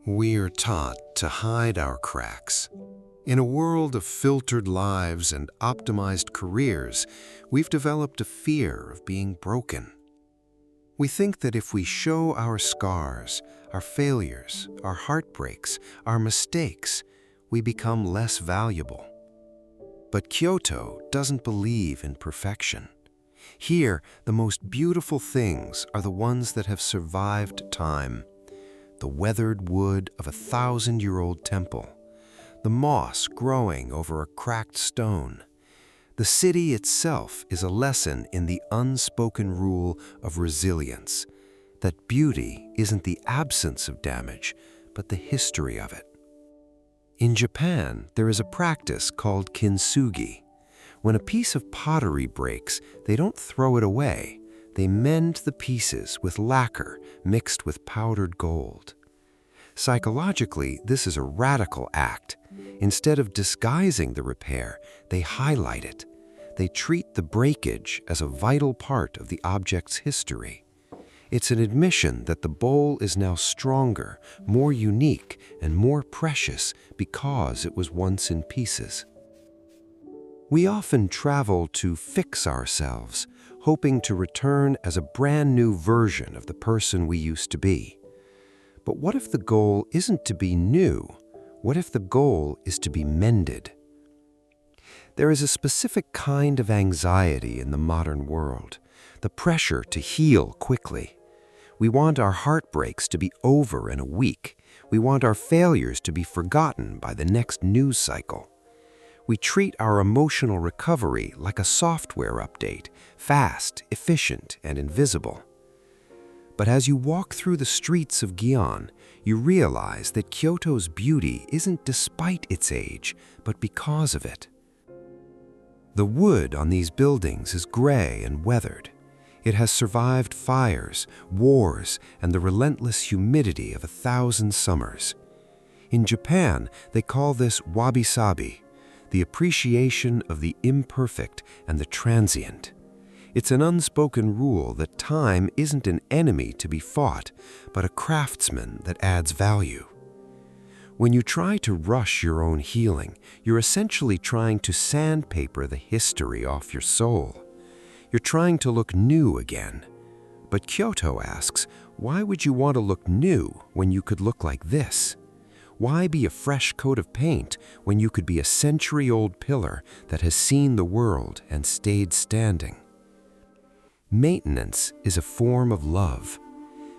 We are taught to hide our cracks. In a world of filtered lives and optimized careers, we've developed a fear of being broken. We think that if we show our scars, our failures, our heartbreaks, our mistakes, we become less valuable. But Kyoto doesn't believe in perfection. Here, the most beautiful things are the ones that have survived time. The weathered wood of a 1,000-year-old temple, the moss growing over a cracked stone. The city itself is a lesson in the unspoken rule of resilience, that beauty isn't the absence of damage, but the history of it. In Japan, there is a practice called Kintsugi. When a piece of pottery breaks, they don't throw it away. They mend the pieces with lacquer mixed with powdered gold. Psychologically, this is a radical act. Instead of disguising the repair, they highlight it. They treat the breakage as a vital part of the object's history. It's an admission that the bowl is now stronger, more unique, and more precious because it was once in pieces. We often travel to fix ourselves, hoping to return as a brand new version of the person we used to be. But what if the goal isn't to be new? What if the goal is to be mended? There is a specific kind of anxiety in the modern world, the pressure to heal quickly. We want our heartbreaks to be over in a week. We want our failures to be forgotten by the next news cycle. We treat our emotional recovery like a software update, fast, efficient, and invisible. But as you walk through the streets of Gion, you realize that Kyoto's beauty isn't despite its age, but because of it. The wood on these buildings is gray and weathered. It has survived fires, wars, and the relentless humidity of 1,000 summers. In Japan, they call this Wabi-sabi, the appreciation of the imperfect and the transient. It's an unspoken rule that time isn't an enemy to be fought, but a craftsman that adds value. When you try to rush your own healing, you're essentially trying to sandpaper the history off your soul. You're trying to look new again. But Kyoto asks, why would you want to look new when you could look like this? Why be a fresh coat of paint when you could be a century-old pillar that has seen the world and stayed standing? Maintenance is a form of love.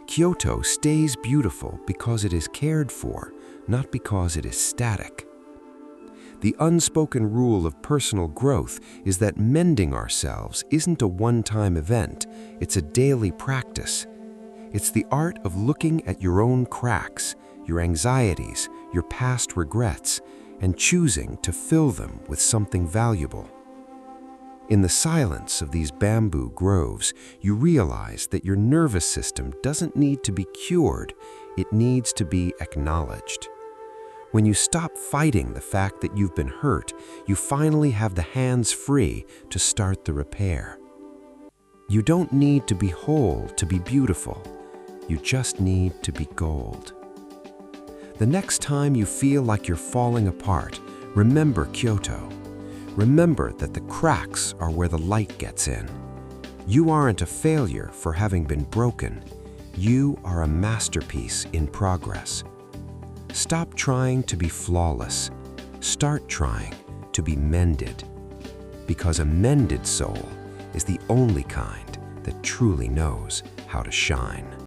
Kyoto stays beautiful because it is cared for, not because it is static. The unspoken rule of personal growth is that mending ourselves isn't a one-time event, it's a daily practice. It's the art of looking at your own cracks, your anxieties, your past regrets, and choosing to fill them with something valuable. In the silence of these bamboo groves, you realize that your nervous system doesn't need to be cured, it needs to be acknowledged. When you stop fighting the fact that you've been hurt, you finally have the hands free to start the repair. You don't need to be whole to be beautiful. You just need to be gold. The next time you feel like you're falling apart, remember Kyoto. Remember that the cracks are where the light gets in. You aren't a failure for having been broken. You are a masterpiece in progress. Stop trying to be flawless. Start trying to be mended. Because a mended soul is the only kind that truly knows how to shine.